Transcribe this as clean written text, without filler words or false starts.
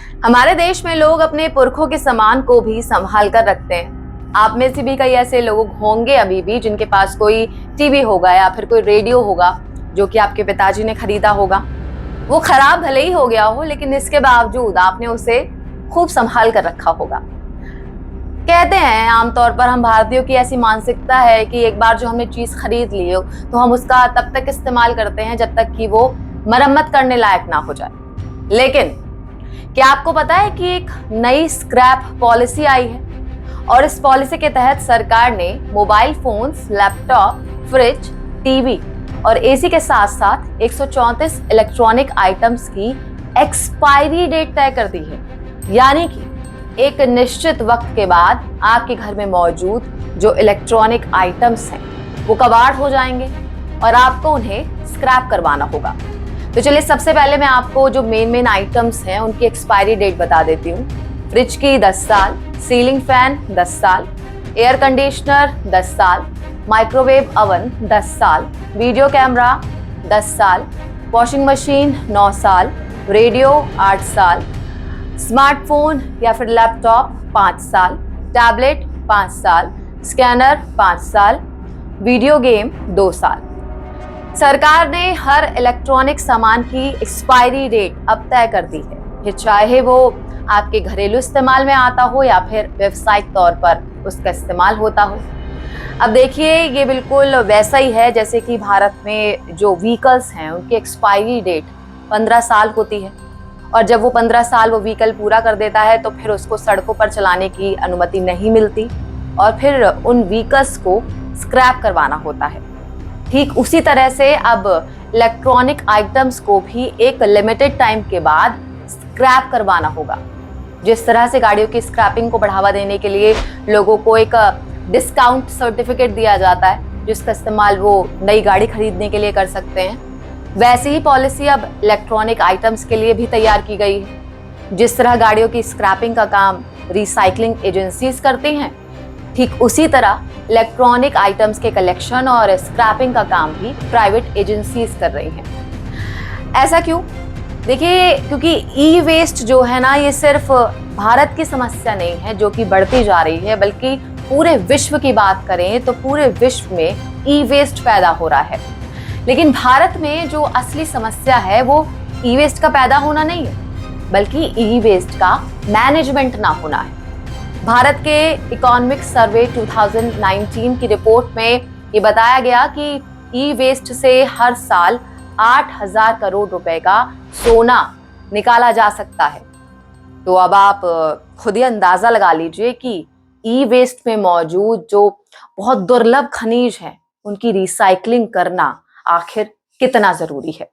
हमारे देश में लोग अपने पुरखों के सामान को भी संभाल कर रखते हैं। आप में से भी कई ऐसे लोग होंगे अभी भी जिनके पास कोई टीवी होगा या फिर कोई रेडियो होगा जो कि आपके पिताजी ने खरीदा होगा। वो खराब भले ही हो गया हो, लेकिन इसके बावजूद आपने उसे खूब संभाल कर रखा होगा। कहते हैं आमतौर पर हम भारतीयों की ऐसी मानसिकता है कि एक बार जो हमने चीज खरीद ली हो तो हम उसका तब तक इस्तेमाल करते हैं जब तक कि वो मरम्मत करने लायक ना हो जाए। लेकिन क्या आपको पता है कि एक नई स्क्रैप पॉलिसी आई है और इस पॉलिसी के तहत सरकार ने mobile phones, laptop, fridge, TV और एसी के साथ साथ 134 इलेक्ट्रॉनिक आइटम्स की एक्सपायरी डेट तय कर दी है। यानी कि एक निश्चित वक्त के बाद आपके घर में मौजूद जो इलेक्ट्रॉनिक आइटम्स हैं वो कबाड़ हो जाएंगे और आपको उन्हें स्क्रैप करवाना होगा। तो चलिए सबसे पहले मैं आपको जो मेन आइटम्स हैं उनकी एक्सपायरी डेट बता देती हूँ। फ्रिज की 10 साल, सीलिंग फैन 10 साल, एयर कंडीशनर 10 साल, माइक्रोवेव ओवन 10 साल, वीडियो कैमरा 10 साल, वॉशिंग मशीन 9 साल, रेडियो 8 साल, स्मार्टफोन या फिर लैपटॉप 5 साल, टैबलेट 5 साल, स्कैनर 5 साल, वीडियो गेम 2 साल। सरकार ने हर इलेक्ट्रॉनिक सामान की एक्सपायरी डेट अब तय कर दी है, फिर चाहे वो आपके घरेलू इस्तेमाल में आता हो या फिर व्यावसायिक तौर पर उसका इस्तेमाल होता हो। अब देखिए ये बिल्कुल वैसा ही है जैसे कि भारत में जो व्हीकल्स हैं उनकी एक्सपायरी डेट 15 साल होती है और जब वो 15 साल वो व्हीकल पूरा कर देता है तो फिर उसको सड़कों पर चलाने की अनुमति नहीं मिलती और फिर उन व्हीकल्स को स्क्रैप करवाना होता है। ठीक उसी तरह से अब इलेक्ट्रॉनिक आइटम्स को भी एक लिमिटेड टाइम के बाद स्क्रैप करवाना होगा। जिस तरह से गाड़ियों की स्क्रैपिंग को बढ़ावा देने के लिए लोगों को एक डिस्काउंट सर्टिफिकेट दिया जाता है जिसका इस्तेमाल वो नई गाड़ी खरीदने के लिए कर सकते हैं, वैसे ही पॉलिसी अब इलेक्ट्रॉनिक आइटम्स के लिए भी तैयार की गई है। जिस तरह गाड़ियों की स्क्रैपिंग का काम रिसाइकलिंग एजेंसीज करती हैं, ठीक उसी तरह इलेक्ट्रॉनिक आइटम्स के कलेक्शन और स्क्रैपिंग का काम भी प्राइवेट एजेंसीज कर रही हैं। ऐसा क्यों? देखिए क्योंकि ई वेस्ट जो है ना, ये सिर्फ भारत की समस्या नहीं है जो कि बढ़ती जा रही है, बल्कि पूरे विश्व की बात करें तो पूरे विश्व में ई वेस्ट पैदा हो रहा है। लेकिन भारत में जो असली समस्या है वो ई वेस्ट का पैदा होना नहीं है, बल्कि ई वेस्ट का मैनेजमेंट ना होना है। भारत के इकोनॉमिक सर्वे 2019 की रिपोर्ट में ये बताया गया कि ई वेस्ट से हर साल 8,000 करोड़ रुपए का सोना निकाला जा सकता है। तो अब आप खुद ही अंदाजा लगा लीजिए कि ई वेस्ट में मौजूद जो बहुत दुर्लभ खनिज है उनकी रिसाइकलिंग करना आखिर कितना जरूरी है।